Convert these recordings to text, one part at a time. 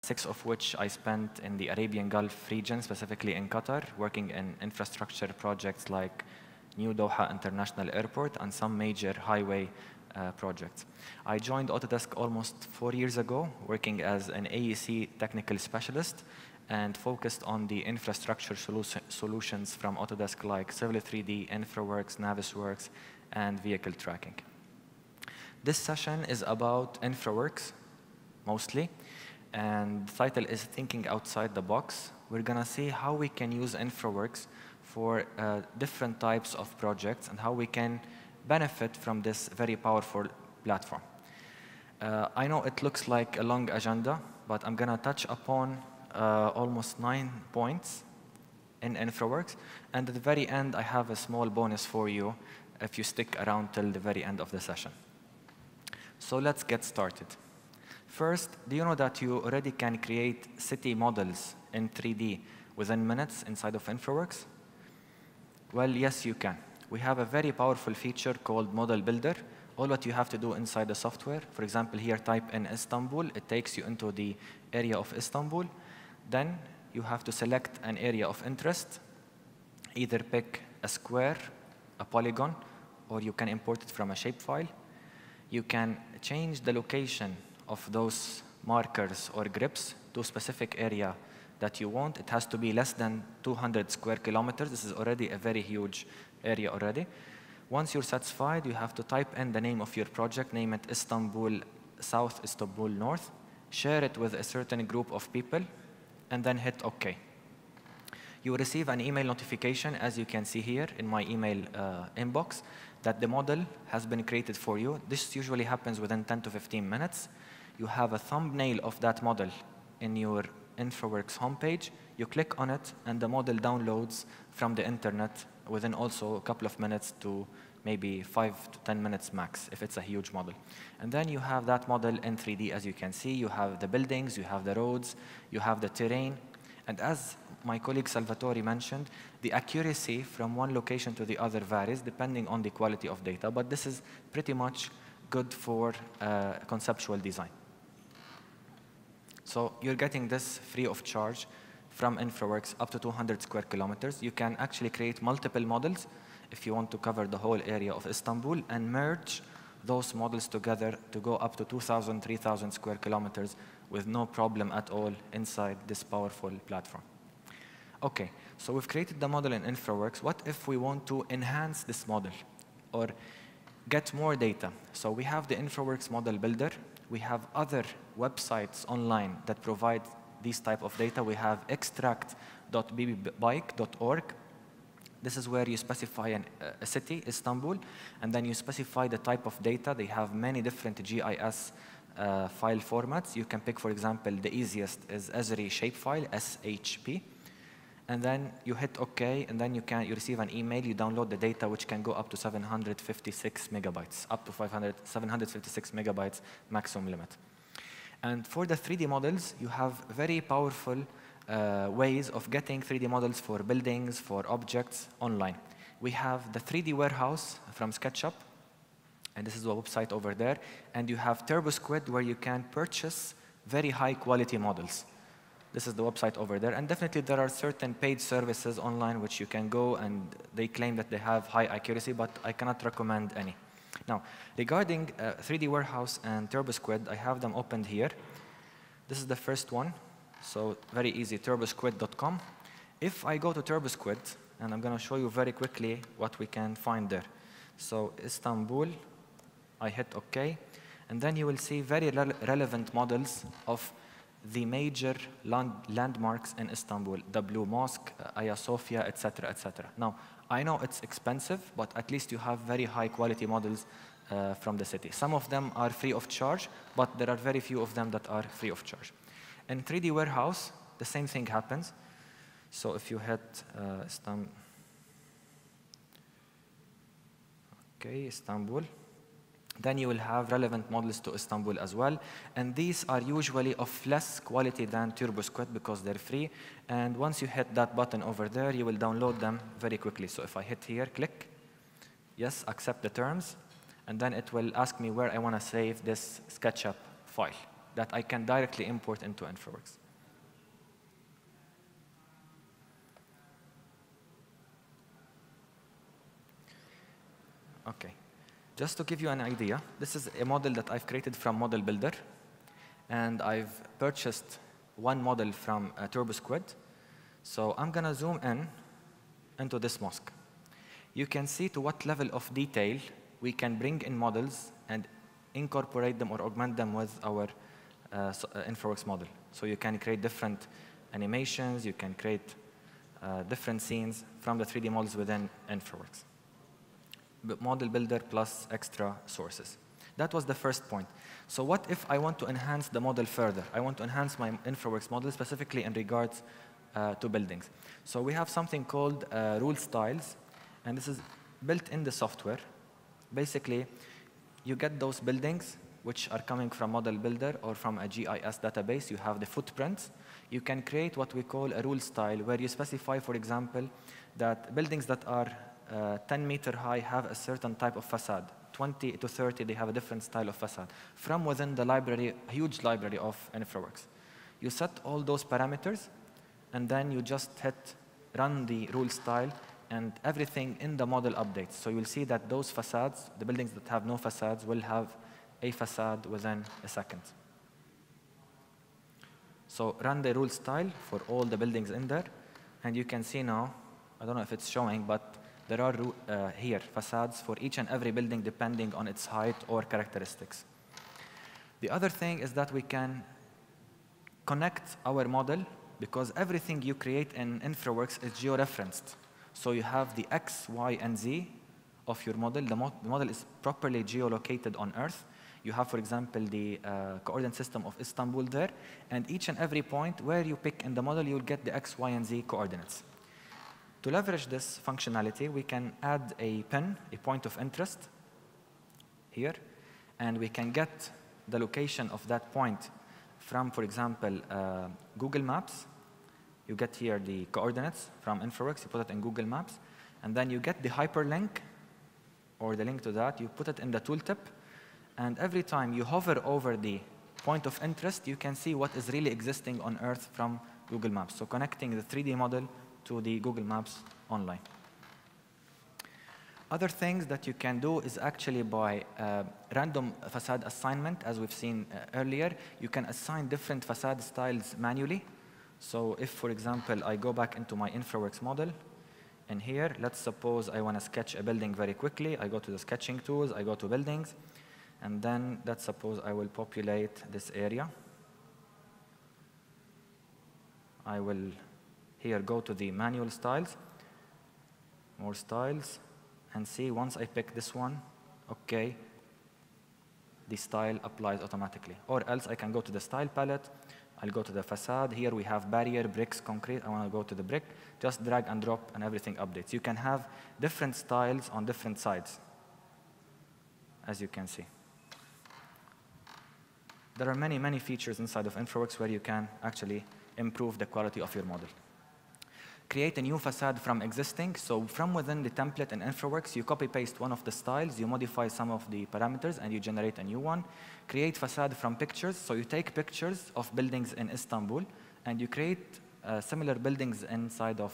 6 of which I spent in the Arabian Gulf region, specifically in Qatar, working in infrastructure projects like New Doha International Airport and some major highway projects. I joined Autodesk almost 4 years ago, working as an AEC technical specialist and focused on the infrastructure solutions from Autodesk like Civil 3D, Infraworks, Navisworks, and vehicle tracking. This session is about Infraworks, mostly, and the title is Thinking Outside the Box. We're going to see how we can use Infraworks for different types of projects and how we can benefit from this very powerful platform. I know it looks like a long agenda, but I'm going to touch upon almost 9 points in Infraworks. And at the very end, I have a small bonus for you if you stick around till the very end of the session. So let's get started. First, do you know that you already can create city models in 3D within minutes inside of Infraworks? Well, yes, you can. We have a very powerful feature called Model Builder. All what you have to do inside the software, for example, here type in Istanbul. It takes you into the area of Istanbul. Then you have to select an area of interest. Either pick a square, a polygon, or you can import it from a shapefile. You can change the location of those markers or grips to a specific area that you want. It has to be less than 200 square kilometers. This is already a very huge area already. Once you're satisfied, you have to type in the name of your project, name it Istanbul South, Istanbul North, share it with a certain group of people, and then hit OK. You will receive an email notification, as you can see here in my email inbox, that the model has been created for you. This usually happens within 10 to 15 minutes. You have a thumbnail of that model in your Infraworks homepage. You click on it, and the model downloads from the internet within also a couple of minutes to maybe 5 to 10 minutes max, if it's a huge model. And then you have that model in 3D, as you can see. You have the buildings, you have the roads, you have the terrain. And as my colleague Salvatore mentioned, the accuracy from one location to the other varies depending on the quality of data, but this is pretty much good for conceptual design. So you're getting this free of charge from Infraworks up to 200 square kilometers. You can actually create multiple models if you want to cover the whole area of Istanbul and merge those models together to go up to 2,000, 3,000 square kilometers with no problem at all inside this powerful platform. OK, so we've created the model in Infraworks. What if we want to enhance this model or get more data? So we have the Infraworks Model Builder. We have other websites online that provide these type of data. We have extract.bbike.org. This is where you specify a city, Istanbul, and then you specify the type of data. They have many different GIS file formats. You can pick, for example, the easiest is Esri shapefile, SHP. And then you hit OK, and then you receive an email. You download the data, which can go up to 756 megabytes, up to 756 megabytes maximum limit. And for the 3D models, you have very powerful ways of getting 3D models for buildings, for objects online. We have the 3D warehouse from SketchUp, and this is the website over there. And you have Turbosquid, where you can purchase very high-quality models. This is the website over there. And definitely, there are certain paid services online which you can go, and they claim that they have high accuracy, but I cannot recommend any. Now, regarding 3D Warehouse and Turbosquid, I have them opened here. This is the first one. So very easy, turbosquid.com. If I go to Turbosquid, and I'm going to show you very quickly what we can find there. So Istanbul, I hit OK. And then you will see very relevant models of the major landmarks in Istanbul, the Blue Mosque, Hagia Sophia, etc., etc. Now, I know it's expensive, but at least you have very high-quality models from the city. Some of them are free of charge, but there are very few of them that are free of charge. In 3D Warehouse, the same thing happens. So if you hit Istanbul, then you will have relevant models to Istanbul as well. And these are usually of less quality than Turbosquid because they're free. And once you hit that button over there, you will download them very quickly. So if I hit here, click, yes, accept the terms, and then it will ask me where I want to save this SketchUp file. that I can directly import into Infraworks. Okay, just to give you an idea, this is a model that I've created from Model Builder, and I've purchased one model from Turbosquid. So I'm going to zoom in into this mosque. You can see to what level of detail we can bring in models and incorporate them or augment them with our Infraworks model. So you can create different animations, you can create different scenes from the 3D models within Infraworks. Model Builder plus extra sources. That was the first point. So what if I want to enhance the model further? I want to enhance my Infraworks model specifically in regards to buildings. So we have something called rule styles, and this is built in the software. Basically, you get those buildings which are coming from Model Builder or from a GIS database. You have the footprints. You can create what we call a rule style, where you specify, for example, that buildings that are 10-meter high have a certain type of facade. 20 to 30, they have a different style of facade. From within the library, a huge library of Infraworks. You set all those parameters, and then you just hit run the rule style, and everything in the model updates. So you'll see that those facades, the buildings that have no facades, will have a facade within a second. So run the rule style for all the buildings in there, and you can see now, I don't know if it's showing, but there are here facades for each and every building depending on its height or characteristics. The other thing is that we can connect our model, because everything you create in Infraworks is georeferenced. So you have the X, Y, and Z of your model. The model is properly geolocated on Earth. You have, for example, the coordinate system of Istanbul there, and each and every point where you pick in the model, you'll get the X, Y, and Z coordinates. To leverage this functionality, we can add a pin, a point of interest, here, and we can get the location of that point from, for example, Google Maps. You get here the coordinates from Infraworks, you put it in Google Maps, and then you get the hyperlink, or the link to that, you put it in the tooltip, and every time you hover over the point of interest, you can see what is really existing on Earth from Google Maps. So connecting the 3D model to the Google Maps online. Other things that you can do is actually by random facade assignment, as we've seen earlier. You can assign different facade styles manually. So if, for example, I go back into my Infraworks model, and here, let's suppose I want to sketch a building very quickly. I go to the sketching tools, I go to buildings, and then let's suppose I will populate this area. I will here go to the manual styles, more styles, and see once I pick this one, okay, the style applies automatically. Or else I can go to the style palette, I'll go to the facade. Here we have barrier, bricks, concrete. I want to go to the brick. Just drag and drop, and everything updates. You can have different styles on different sides, as you can see. There are many, many features inside of Infraworks where you can actually improve the quality of your model. Create a new facade from existing. So from within the template in Infraworks, you copy-paste one of the styles, you modify some of the parameters, and you generate a new one. Create facade from pictures. So you take pictures of buildings in Istanbul, and you create similar buildings inside of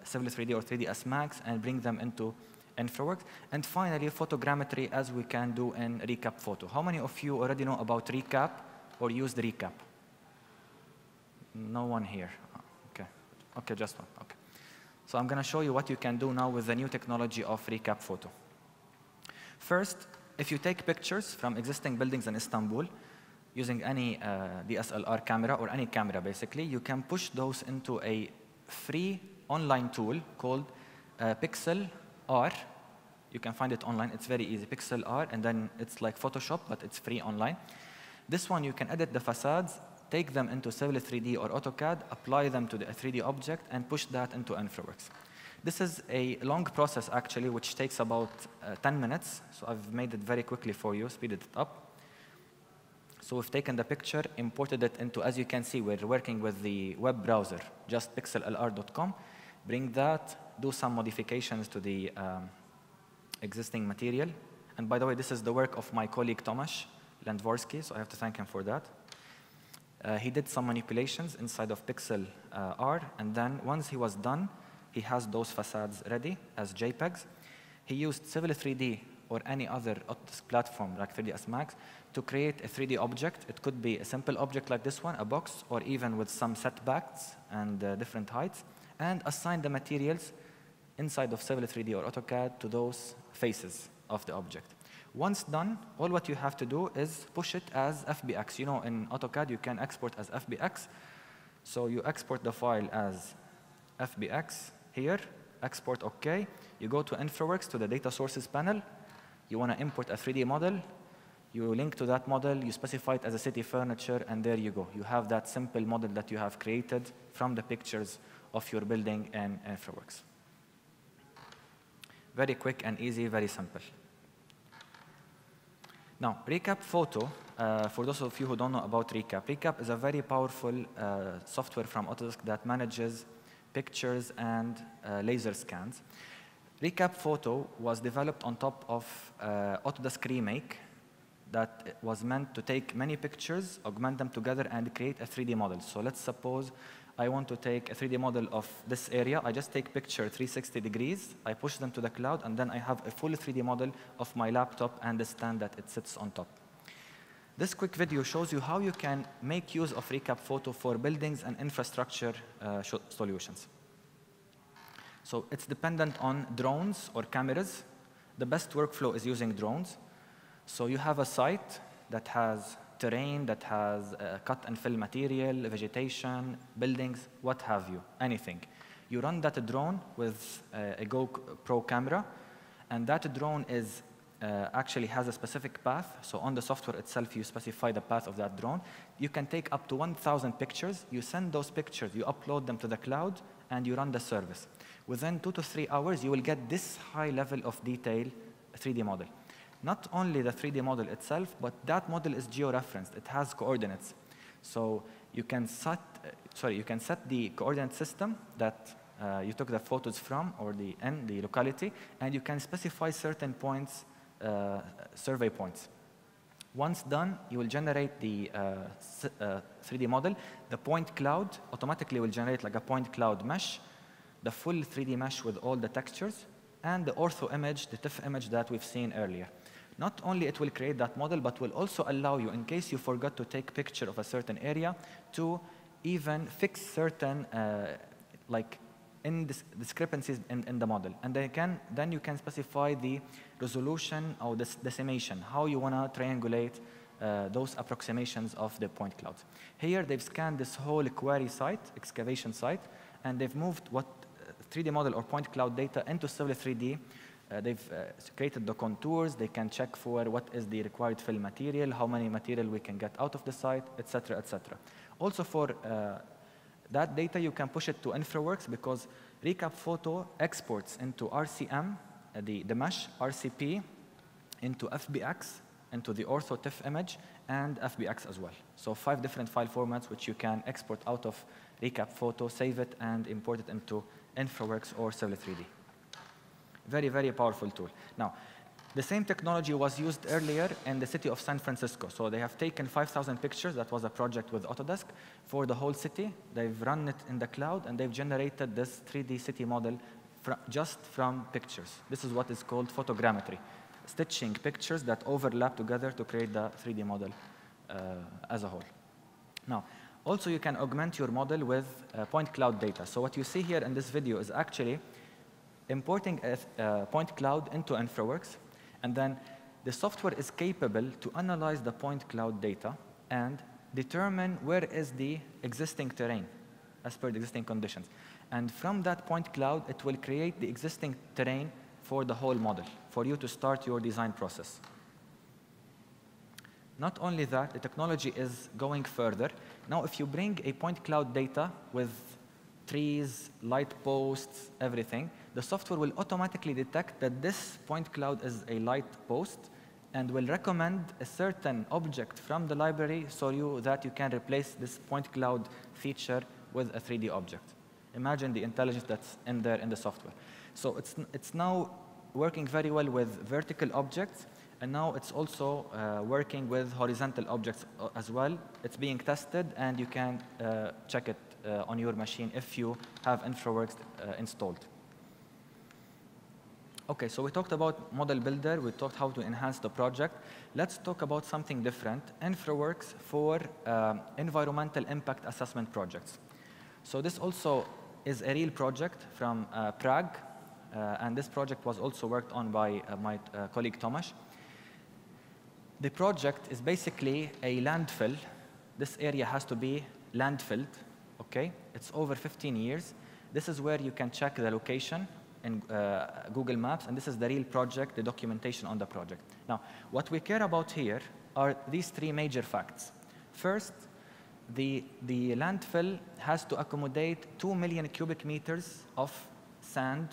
Civil 3D or 3ds Max and bring them into Infraworks. And finally, photogrammetry, as we can do in Recap Photo. How many of you already know about Recap or used Recap? No one here. Okay, okay, just one. Okay. So I'm going to show you what you can do now with the new technology of Recap Photo. First, if you take pictures from existing buildings in Istanbul using any DSLR camera or any camera, basically, you can push those into a free online tool called Pixel R. You can find it online. It's very easy, Pixel R, and then it's like Photoshop, but it's free online. This one, you can edit the facades, take them into Civil 3D or AutoCAD, apply them to the 3D object, and push that into Infraworks. This is a long process, actually, which takes about 10 minutes. So I've made it very quickly for you, speeded it up. So we've taken the picture, imported it into, as you can see, we're working with the web browser, just pixellr.com. Bring that, do some modifications to the existing material. And by the way, this is the work of my colleague Tomasz Landworski, so I have to thank him for that. He did some manipulations inside of Pixel R, and then once he was done, he has those facades ready as JPEGs. He used Civil 3D or any other Autodesk platform like 3ds Max to create a 3D object. It could be a simple object like this one, a box, or even with some setbacks and different heights, and assign the materials inside of Civil 3D or AutoCAD to those faces of the object. Once done, all what you have to do is push it as FBX. You know, in AutoCAD, you can export as FBX. So you export the file as FBX here, export OK. You go to Infraworks, to the data sources panel. You want to import a 3D model. You link to that model. You specify it as a city furniture, and there you go. You have that simple model that you have created from the pictures of your building in Infraworks. Very quick and easy, very simple. Now, Recap Photo, for those of you who don't know about Recap, Recap is a very powerful software from Autodesk that manages pictures and laser scans. Recap Photo was developed on top of Autodesk Remake that was meant to take many pictures, augment them together, and create a 3D model. So let's suppose I want to take a 3D model of this area. I just take picture 360 degrees, I push them to the cloud, and then I have a full 3D model of my laptop and the stand that it sits on top. This quick video shows you how you can make use of Recap Photo for buildings and infrastructure solutions. So it's dependent on drones or cameras. The best workflow is using drones. So you have a site that has terrain, that has cut and fill material, vegetation, buildings, what have you, anything. You run that drone with a GoPro camera, and that drone is actually has a specific path. So on the software itself, you specify the path of that drone. You can take up to 1,000 pictures. You send those pictures, you upload them to the cloud, and you run the service. Within 2 to 3 hours, you will get this high level of detail 3D model. Not only the 3D model itself, but that model is geo-referenced. It has coordinates. So you can set the coordinate system that you took the photos from, or the locality, and you can specify certain points, survey points. Once done, you will generate the 3D model. The point cloud automatically will generate like a point cloud mesh, the full 3D mesh with all the textures, and the ortho image, the TIFF image that we've seen earlier. Not only it will create that model, but will also allow you, in case you forgot to take picture of a certain area, to even fix certain discrepancies in the model. And then you can specify the resolution or the decimation, how you want to triangulate those approximations of the point clouds. Here, they've scanned this whole quarry site, excavation site, and they've moved what 3D model or point cloud data into Civil 3D. They've created the contours. They can check for what is the required fill material, how many material we can get out of the site, etc., etc. Also for that data, you can push it to Infraworks, because Recap Photo exports into RCM, the mesh, RCP, into FBX, into the ortho TIFF image, and FBX as well. So 5 different file formats which you can export out of Recap Photo, save it, and import it into Infraworks or Civil 3D. Very, very powerful tool. Now, the same technology was used earlier in the city of San Francisco. So they have taken 5,000 pictures. That was a project with Autodesk for the whole city. They've run it in the cloud, and they've generated this 3D city model just from pictures. This is what is called photogrammetry, stitching pictures that overlap together to create the 3D model as a whole. Now, also you can augment your model with point cloud data. So what you see here in this video is actually importing a point cloud into Infraworks, and then the software is capable to analyze the point cloud data and determine where is the existing terrain as per the existing conditions. And from that point cloud, it will create the existing terrain for the whole model, for you to start your design process. Not only that, the technology is going further. Now, if you bring a point cloud data with trees, light posts, everything, the software will automatically detect that this point cloud is a light post and will recommend a certain object from the library so that you can replace this point cloud feature with a 3D object. Imagine the intelligence that's in there in the software. So it's now working very well with vertical objects And now it's also working with horizontal objects as well. It's being tested, and you can check it on your machine if you have Infraworks installed. Okay, so we talked about model builder. We talked how to enhance the project. Let's talk about something different, Infraworks for environmental impact assessment projects. So this also is a real project from Prague, and this project was also worked on by my colleague Tomasz. The project is basically a landfill. This area has to be landfilled, okay? It's over 15 years. This is where you can check the location in Google Maps, and this is the real project, the documentation on the project. Now, what we care about here are these three major facts. First, the landfill has to accommodate 2 million cubic meters of sand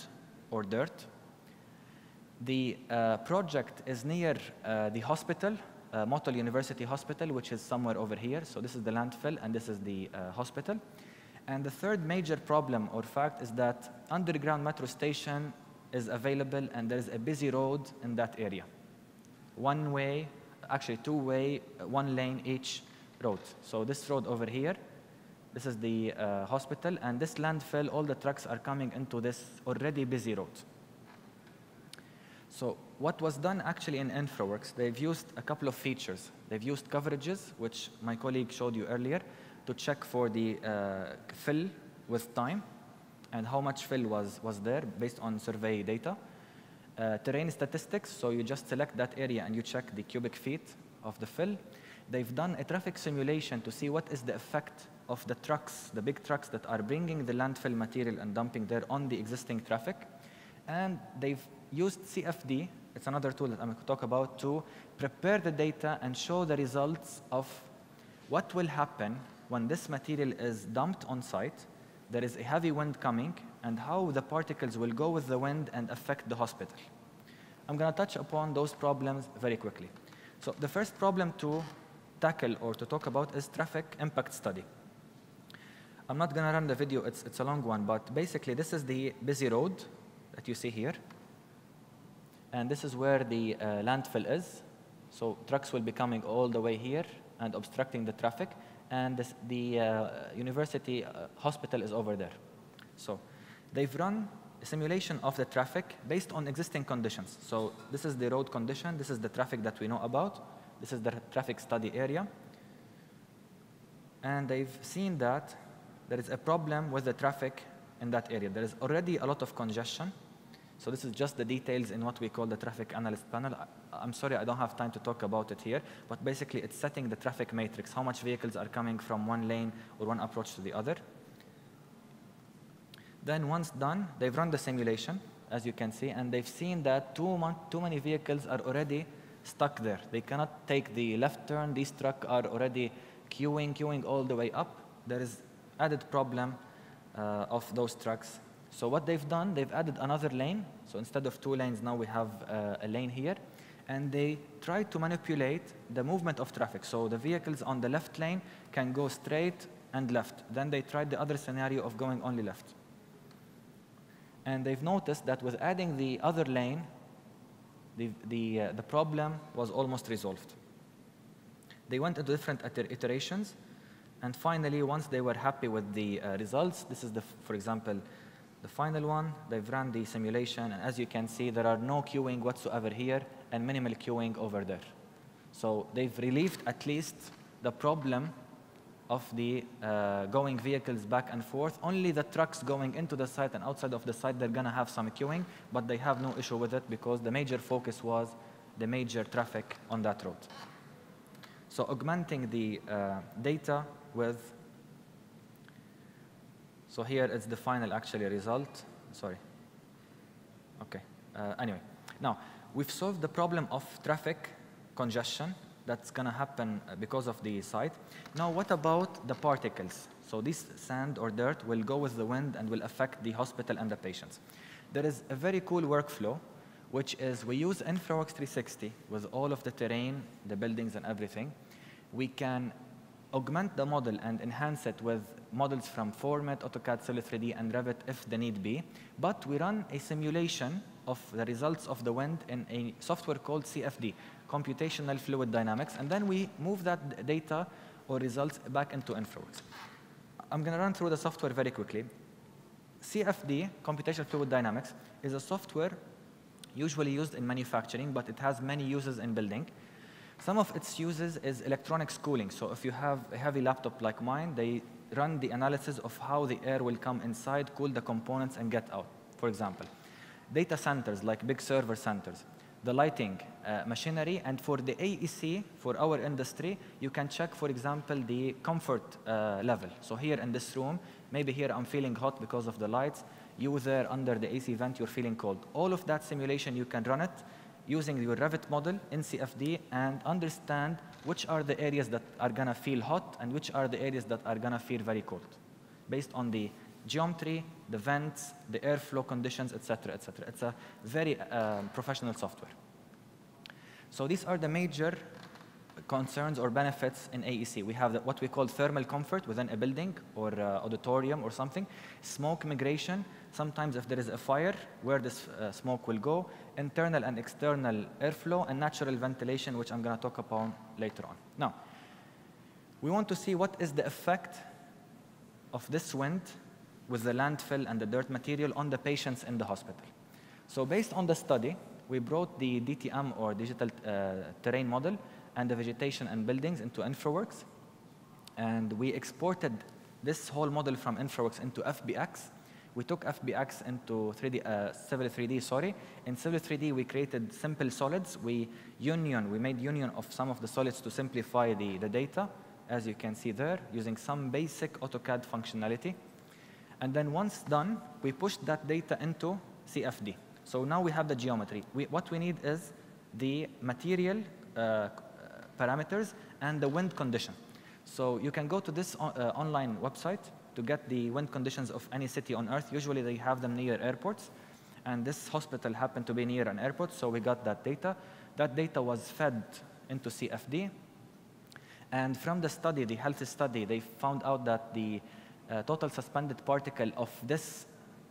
or dirt. The project is near the hospital, Motul University Hospital, which is somewhere over here. So this is the landfill, and this is the hospital. And the third major problem or fact is that underground metro station is available, and there's a busy road in that area. One way, actually two-way, one lane each road. So this road over here, this is the hospital, and this landfill, all the trucks are coming into this already busy road. So what was done actually in Infraworks, they've used a couple of features. They've used coverages, which my colleague showed you earlier, to check for the fill with time and how much fill was there based on survey data. Terrain statistics, so you just select that area and you check the cubic feet of the fill. They've done a traffic simulation to see what is the effect of the trucks, the big trucks that are bringing the landfill material and dumping there on the existing traffic. And they've used CFD, it's another tool that I'm going to talk about, to prepare the data and show the results of what will happen when this material is dumped on site, there is a heavy wind coming, and how the particles will go with the wind and affect the hospital. I'm going to touch upon those problems very quickly. So the first problem to tackle or to talk about is traffic impact study. I'm not going to run the video, it's a long one, but basically this is the busy road that you see here. And this is where the landfill is. So trucks will be coming all the way here and obstructing the traffic. And the university hospital is over there. So they've run a simulation of the traffic based on existing conditions. So this is the road condition. This is the traffic that we know about. This is the traffic study area. And they've seen that there is a problem with the traffic in that area. There is already a lot of congestion. So this is just the details in what we call the traffic analyst panel. I'm sorry, I don't have time to talk about it here, but basically it's setting the traffic matrix, how much vehicles are coming from one lane or one approach to the other. Then once done, they've run the simulation, as you can see, and they've seen that too many vehicles are already stuck there. They cannot take the left turn. These trucks are already queuing all the way up. There is added problem of those trucks. So what they've done, they've added another lane. So instead of 2 lanes, now we have a lane here. And they try to manipulate the movement of traffic. So the vehicles on the left lane can go straight and left. Then they tried the other scenario of going only left. And they've noticed that with adding the other lane, the problem was almost resolved. They went into different iterations. And finally, once they were happy with the results, this is, for example, the final one. They've run the simulation, and as you can see, there are no queuing whatsoever here and minimal queuing over there. So they've relieved at least the problem of the going vehicles back and forth. Only the trucks going into the site and outside of the site, they're going to have some queuing, but they have no issue with it because the major focus was the major traffic on that road. So augmenting the data with, so here it's the final actually result. Sorry. Okay. Anyway, now we've solved the problem of traffic congestion that's going to happen because of the site. Now what about the particles? So this sand or dirt will go with the wind and will affect the hospital and the patients. There is a very cool workflow, which is we use Infraworks 360 with all of the terrain, the buildings and everything. We can augment the model and enhance it with models from Format, AutoCAD, Solid 3D, and Revit if the need be. But we run a simulation of the results of the wind in a software called CFD, Computational Fluid Dynamics, and then we move that data or results back into Infraworks. I'm going to run through the software very quickly. CFD, Computational Fluid Dynamics, is a software usually used in manufacturing, but it has many uses in building. Some of its uses is electronics cooling. So if you have a heavy laptop like mine, they run the analysis of how the air will come inside, cool the components, and get out, for example. Data centers, like big server centers. The lighting, machinery, and for the AEC, for our industry, you can check, for example, the comfort level. So here in this room, maybe here I'm feeling hot because of the lights. You there under the AC vent, you're feeling cold. All of that simulation, you can run it using your Revit model in CFD and understand which are the areas that are going to feel hot and which are the areas that are going to feel very cold, based on the geometry, the vents, the airflow conditions, etc., etc. It's a very professional software. So these are the major concerns or benefits in AEC. We have what we call thermal comfort within a building or auditorium or something, smoke migration, sometimes if there is a fire, where this smoke will go, internal and external airflow, and natural ventilation, which I'm going to talk about later on. Now, we want to see what is the effect of this wind with the landfill and the dirt material on the patients in the hospital. So based on the study, we brought the DTM or digital terrain model and the vegetation and buildings into Infraworks. And we exported this whole model from Infraworks into FBX. We took FBX into Civil 3D, sorry. In Civil 3D, we created simple solids. We made union of some of the solids to simplify the data, as you can see there, using some basic AutoCAD functionality. And then once done, we pushed that data into CFD. So now we have the geometry. What we need is the material parameters and the wind condition. So you can go to this online website to get the wind conditions of any city on Earth. Usually they have them near airports. And this hospital happened to be near an airport, so we got that data. That data was fed into CFD. And from the study, the health study, they found out that the total suspended particle of this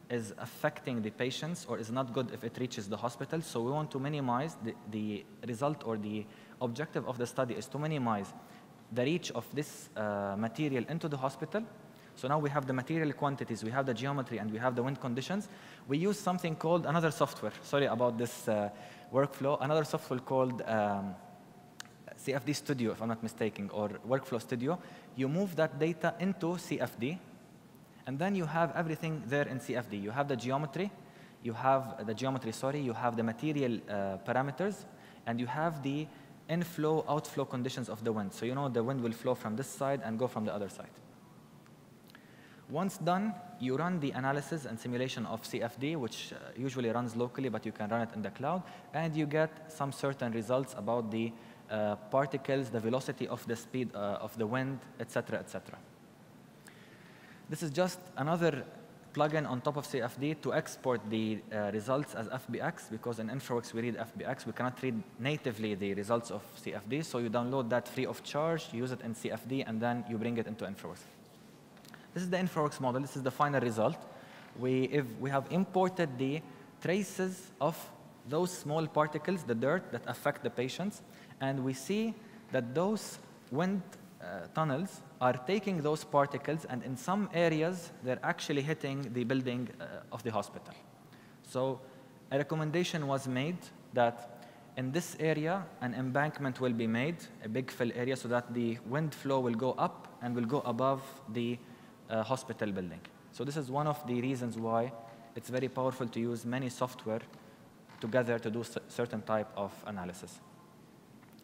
is affecting the patients or is not good if it reaches the hospital. So we want to minimize the result, or the objective of the study is to minimize the reach of this material into the hospital. So now we have the material quantities, we have the geometry, and we have the wind conditions. We use something called another software. Sorry about this workflow. Another software called CFD Studio, if I'm not mistaken, or Workflow Studio. You move that data into CFD, and then you have everything there in CFD. You have the geometry, you have the material parameters, and you have the inflow, outflow conditions of the wind. So you know the wind will flow from this side and go from the other side. Once done, you run the analysis and simulation of CFD, which usually runs locally, but you can run it in the cloud, and you get some certain results about the particles, the velocity of the speed of the wind, etc., etc. This is just another plugin on top of CFD to export the results as FBX, because in Infraworks we read FBX. We cannot read natively the results of CFD, so you download that free of charge, you use it in CFD, and then you bring it into Infraworks. This is the Infraworks model. This is the final result. We have imported the traces of those small particles, the dirt, that affect the patients, and we see that those wind tunnels are taking those particles, and in some areas, they're actually hitting the building of the hospital. So a recommendation was made that in this area, an embankment will be made, a big fill area, so that the wind flow will go up and will go above the hospital building. So this is one of the reasons why it's very powerful to use many software together to do certain type of analysis.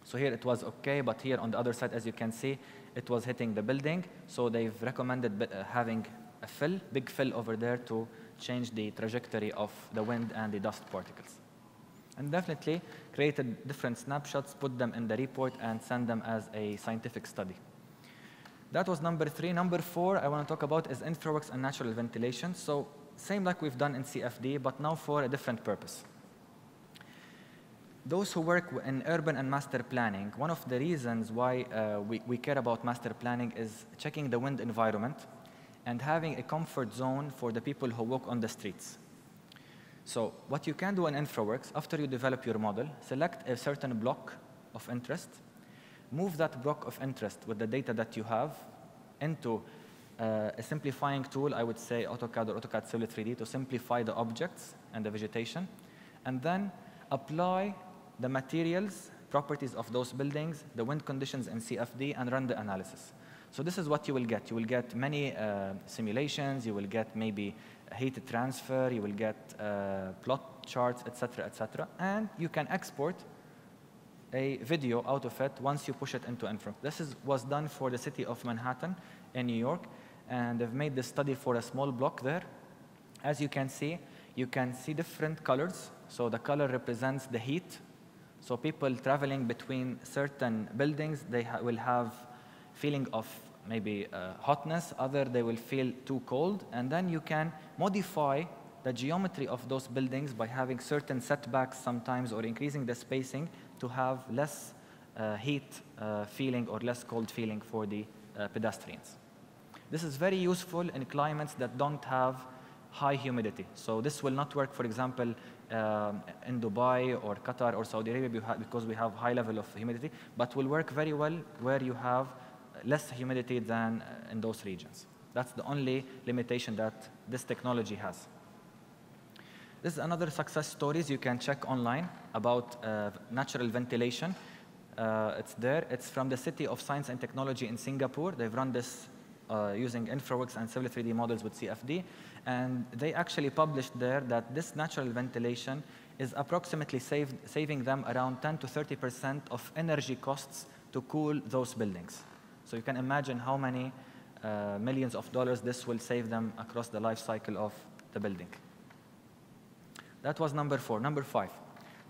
So here it was okay, but here on the other side, as you can see, it was hitting the building. So they've recommended having a big fill over there to change the trajectory of the wind and the dust particles. And definitely created different snapshots, put them in the report, and send them as a scientific study. That was number 3. Number 4 I want to talk about is Infraworks and natural ventilation. So same like we've done in CFD, but now for a different purpose. Those who work in urban and master planning, one of the reasons why we care about master planning is checking the wind environment and having a comfort zone for the people who walk on the streets. So what you can do in Infraworks, after you develop your model, select a certain block of interest, move that block of interest with the data that you have into a simplifying tool, I would say AutoCAD or AutoCAD Civil 3D, to simplify the objects and the vegetation, and then apply the materials, properties of those buildings, the wind conditions in CFD, and run the analysis. So this is what you will get. You will get many simulations, you will get maybe heat transfer, you will get plot charts, etc., and you can export a video out of it once you push it into Infraworks. This was done for the city of Manhattan in New York, and they've made this study for a small block there. As you can see different colors. So the color represents the heat. So people traveling between certain buildings, they will have feeling of maybe hotness, other they will feel too cold, and then you can modify the geometry of those buildings by having certain setbacks sometimes or increasing the spacing to have less heat feeling or less cold feeling for the pedestrians. This is very useful in climates that don't have high humidity. So this will not work, for example, in Dubai or Qatar or Saudi Arabia because we have high level of humidity, but will work very well where you have less humidity than in those regions. That's the only limitation that this technology has. This is another success stories you can check online about natural ventilation. It's there. It's from the City of Science and Technology in Singapore. They've run this using Infraworks and Civil 3D models with CFD. And they actually published there that this natural ventilation is approximately saving them around 10 to 30% of energy costs to cool those buildings. So you can imagine how many millions of dollars this will save them across the life cycle of the building. That was number 4. Number 5,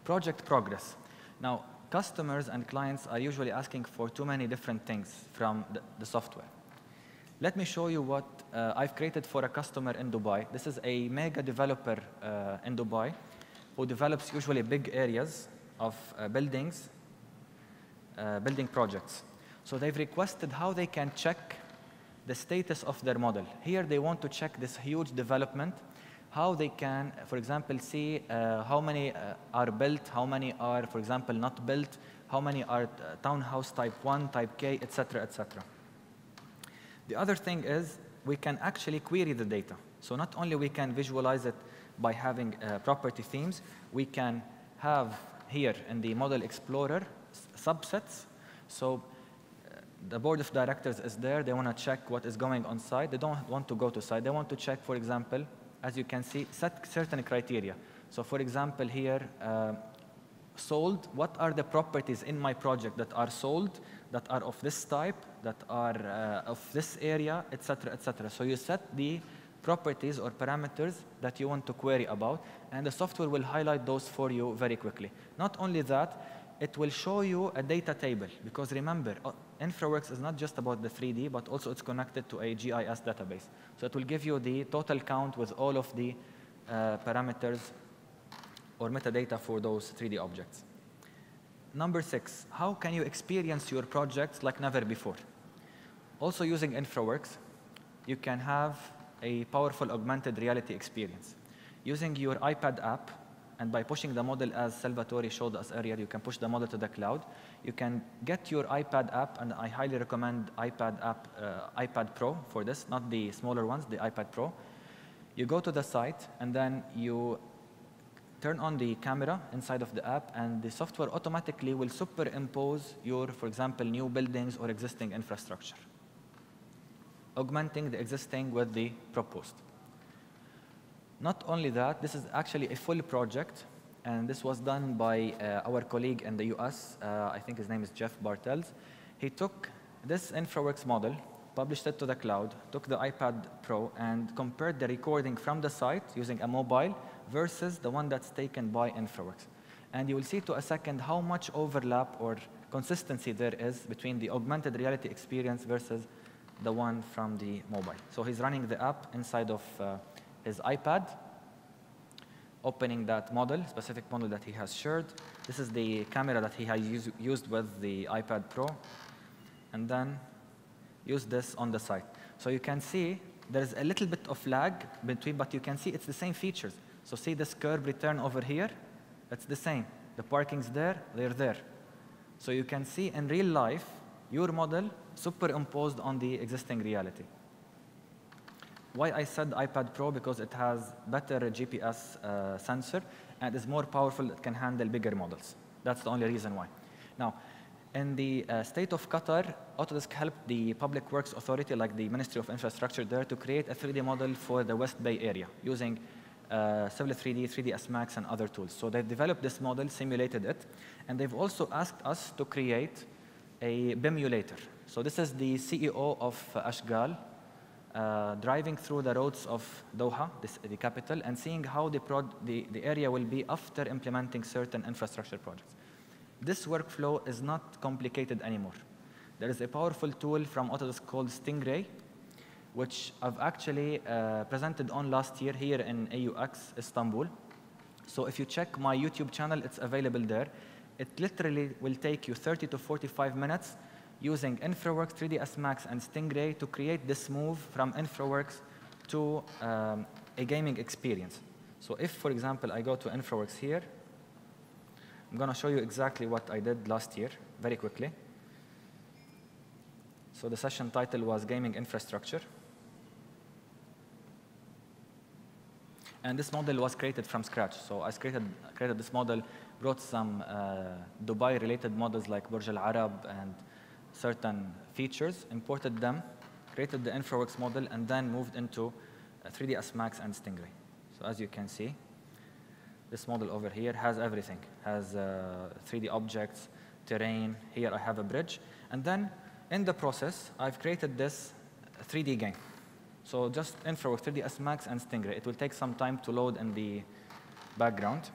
project progress. Now, customers and clients are usually asking for too many different things from the software. Let me show you what I've created for a customer in Dubai. This is a mega developer in Dubai who develops usually big areas of building projects. So they've requested how they can check the status of their model. Here they want to check this huge development, how they can, for example, see how many are built, how many are, for example, not built, how many are townhouse type 1, type K, etc., etc. The other thing is we can actually query the data. So not only we can visualize it by having property themes, we can have here in the Model Explorer subsets. So the board of directors is there. They want to check what is going on site. They don't want to go to site. They want to check, for example, as you can see, set certain criteria. So for example, here, sold, what are the properties in my project that are sold, that are of this type, that are of this area, etc., etc. So you set the properties or parameters that you want to query about, and the software will highlight those for you very quickly. Not only that, it will show you a data table, because remember, Infraworks is not just about the 3D, but also it's connected to a GIS database. So it will give you the total count with all of the parameters or metadata for those 3D objects. Number 6, how can you experience your projects like never before? Also using Infraworks, you can have a powerful augmented reality experience. Using your iPad app, and by pushing the model as Salvatore showed us earlier, you can push the model to the cloud. You can get your iPad app, and I highly recommend iPad Pro for this, not the smaller ones, the iPad Pro. You go to the site, and then you turn on the camera inside of the app, and the software automatically will superimpose your, for example, new buildings or existing infrastructure, augmenting the existing with the proposed. Not only that, this is actually a full project, and this was done by our colleague in the US. I think his name is Jeff Bartels. He took this Infraworks model, published it to the cloud, took the iPad Pro, and compared the recording from the site using a mobile versus the one that's taken by Infraworks. And you will see to a second how much overlap or consistency there is between the augmented reality experience versus the one from the mobile. So he's running the app inside of his iPad, opening that model, specific model that he has shared. This is the camera that he has used with the iPad Pro, and then use this on the site. So you can see there's a little bit of lag between, but you can see it's the same features. So see this curb return over here? It's the same. The parking's there, they're there. So you can see in real life, your model superimposed on the existing reality. Why I said iPad Pro? Because it has better GPS sensor and is more powerful, it can handle bigger models. That's the only reason why. Now, in the state of Qatar, Autodesk helped the Public Works Authority, like the Ministry of Infrastructure there, to create a 3D model for the West Bay area using Civil 3D, 3ds Max, and other tools. So they've developed this model, simulated it, and they've also asked us to create a BIMulator. So this is the CEO of Ashghal driving through the roads of Doha, the capital, and seeing how the area will be after implementing certain infrastructure projects. This workflow is not complicated anymore. There is a powerful tool from Autodesk called Stingray, which I've actually presented on last year here in AUX Istanbul. So if you check my YouTube channel, it's available there. It literally will take you 30 to 45 minutes using Infraworks, 3ds Max, and Stingray to create this move from Infraworks to a gaming experience. So if, for example, I go to Infraworks here, I'm going to show you exactly what I did last year, very quickly. So the session title was Gaming Infrastructure. And this model was created from scratch. So I created this model, brought some Dubai-related models like Burj Al Arab and certain features, imported them, created the Infraworks model, and then moved into 3ds Max and Stingray. So as you can see, this model over here has everything. Has 3D objects, terrain. Here I have a bridge. And then in the process, I've created this 3D game. So just Infraworks, 3ds Max, and Stingray. It will take some time to load in the background.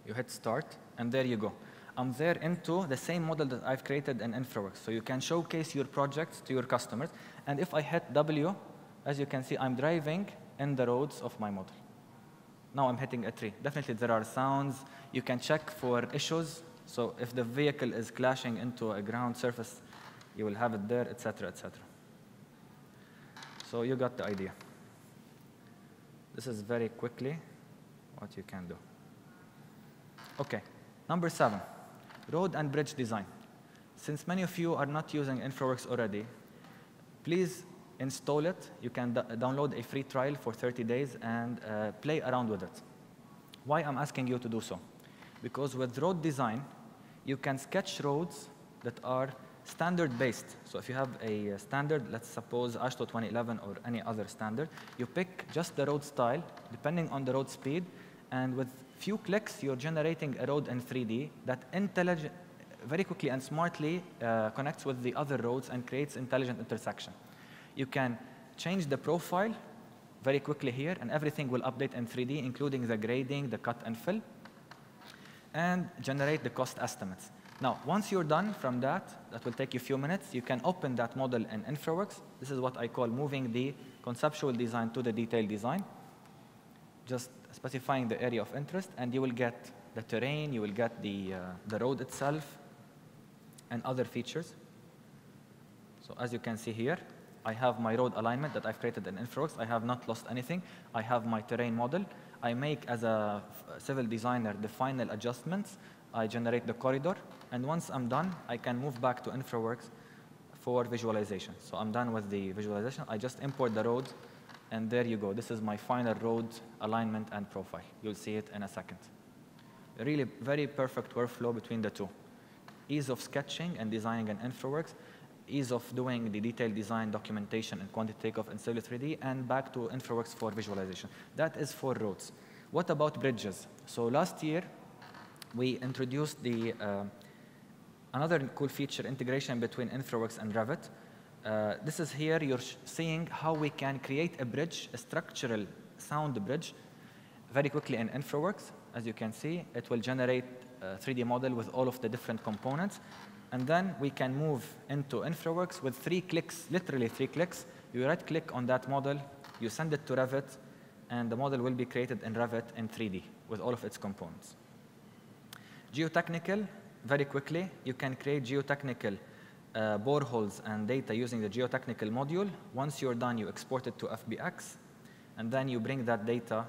You hit start, and there you go. I'm there into the same model that I've created in Infraworks. So you can showcase your projects to your customers. And if I hit W, as you can see, I'm driving in the roads of my model. Now I'm hitting a tree. Definitely there are sounds. You can check for issues. So if the vehicle is clashing into a ground surface, you will have it there, etc., etc. So you got the idea. This is very quickly what you can do. Okay, number 7, road and bridge design. Since many of you are not using Infraworks already, please install it. You can download a free trial for 30 days and play around with it. Why I'm asking you to do so? Because with road design, you can sketch roads that are standard-based. So if you have a standard, let's suppose AASHTO 2011 or any other standard, you pick just the road style, depending on the road speed, and with few clicks, you're generating a road in 3D that very quickly and smartly connects with the other roads and creates intelligent intersection. You can change the profile very quickly here, and everything will update in 3D, including the grading, the cut and fill, and generate the cost estimates. Now, once you're done from that will take you a few minutes, you can open that model in Infraworks. This is what I call moving the conceptual design to the detailed design, just specifying the area of interest, and you will get the terrain, you will get the road itself, and other features. So as you can see here, I have my road alignment that I've created in Infraworks. I have not lost anything. I have my terrain model. I make, as a civil designer, the final adjustments. I generate the corridor, and once I'm done, I can move back to Infraworks for visualization. So I'm done with the visualization. I just import the road, and there you go. This is my final road alignment and profile. You'll see it in a second. A really very perfect workflow between the two. Ease of sketching and designing in Infraworks, ease of doing the detailed design, documentation, and quantity takeoff in Civil 3D, and back to Infraworks for visualization. That is for roads. What about bridges? So last year, we introduced another cool feature, integration between Infraworks and Revit. This is here, you're seeing how we can create a bridge, a structural sound bridge, very quickly in Infraworks. As you can see, it will generate a 3D model with all of the different components. And then we can move into Infraworks with 3 clicks, literally 3 clicks. You right-click on that model, you send it to Revit, and the model will be created in Revit in 3D with all of its components. Geotechnical, very quickly, you can create geotechnical boreholes and data using the geotechnical module. Once you're done, you export it to FBX, and then you bring that data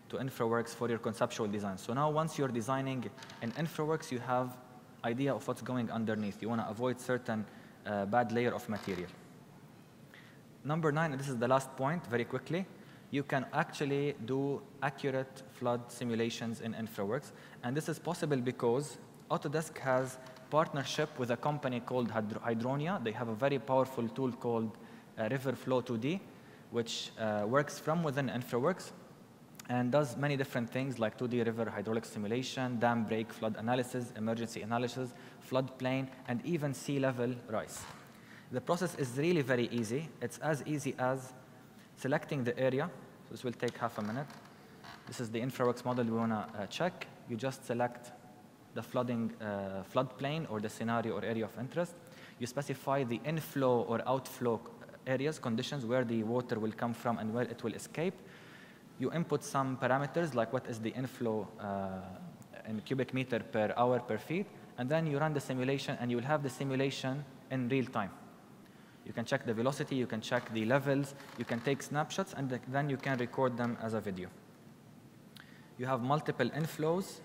to Infraworks for your conceptual design. So now once you're designing in Infraworks, you have idea of what's going underneath. You want to avoid certain bad layer of material. Number 9, and this is the last point, very quickly, you can actually do accurate flood simulations in Infraworks. And this is possible because Autodesk has partnership with a company called Hydronia. They have a very powerful tool called River Flow 2D, which works from within Infraworks and does many different things like 2D river hydraulic simulation, dam break, flood analysis, emergency analysis, floodplain, and even sea level rise. The process is really very easy. It's as easy as selecting the area. So this will take half a minute. This is the Infraworks model we want to check. You just select the floodplain or the scenario or area of interest. You specify the inflow or outflow areas, conditions where the water will come from and where it will escape. You input some parameters like what is the inflow in cubic meter per hour per feet, and then you run the simulation and you will have the simulation in real time. You can check the velocity, you can check the levels, you can take snapshots, and then you can record them as a video. You have multiple inflows,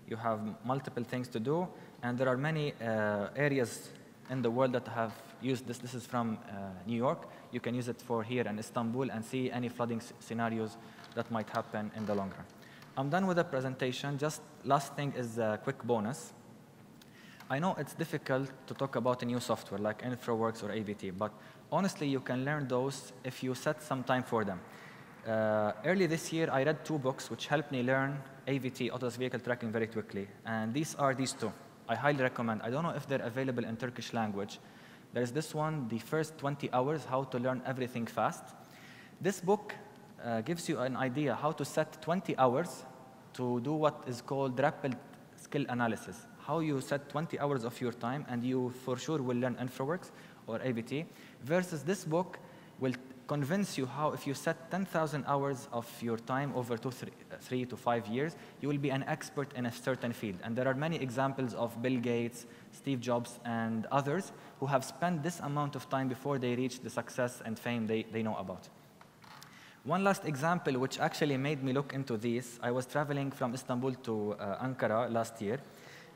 you have multiple things to do, and there are many areas in the world that have used this. This is from New York. You can use it for here in Istanbul and see any flooding scenarios that might happen in the long run. I'm done with the presentation. Just last thing is a quick bonus. I know it's difficult to talk about a new software like Infraworks or AVT, but honestly, you can learn those if you set some time for them. Early this year, I read 2 books which helped me learn AVT, Autodesk Vehicle Tracking, very quickly. And these are these 2. I highly recommend. I don't know if they're available in Turkish language. There's this one, The First 20 Hours, How to Learn Everything Fast. This book gives you an idea how to set 20 hours to do what is called rapid skill analysis. How you set 20 hours of your time, and you for sure will learn Infraworks or AVT, versus this book will convince you how if you set 10,000 hours of your time over 3 to 5 years, you will be an expert in a certain field. And there are many examples of Bill Gates, Steve Jobs, and others who have spent this amount of time before they reach the success and fame they know about. One last example which actually made me look into this, I was traveling from Istanbul to Ankara last year,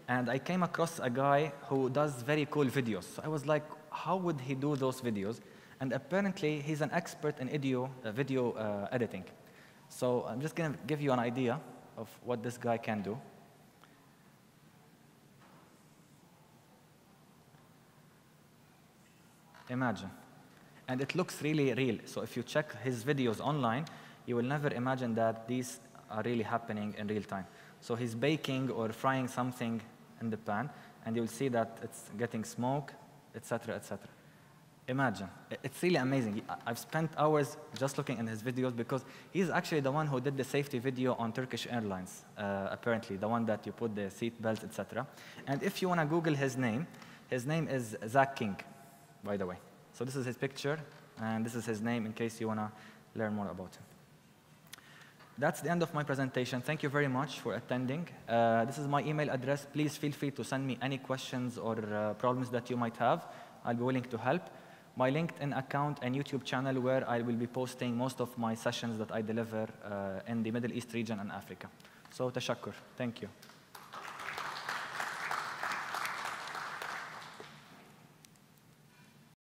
and I came across a guy who does very cool videos. So I was like, how would he do those videos? And apparently, he's an expert in video editing. So I'm just going to give you an idea of what this guy can do. Imagine. And it looks really real. So if you check his videos online, you will never imagine that these are really happening in real time. So he's baking or frying something in the pan, and you'll see that it's getting smoke, etc., etc. Imagine. It's really amazing. I've spent hours just looking at his videos because he's actually the one who did the safety video on Turkish Airlines, apparently, the one that you put the seat belts, etc. And if you want to Google his name is Zach King, by the way. So this is his picture, and this is his name in case you want to learn more about him. That's the end of my presentation. Thank you very much for attending. This is my email address. Please feel free to send me any questions or problems that you might have. I'll be willing to help. My LinkedIn account and YouTube channel where I will be posting most of my sessions that I deliver in the Middle East region and Africa. So, tashakkur. Thank you.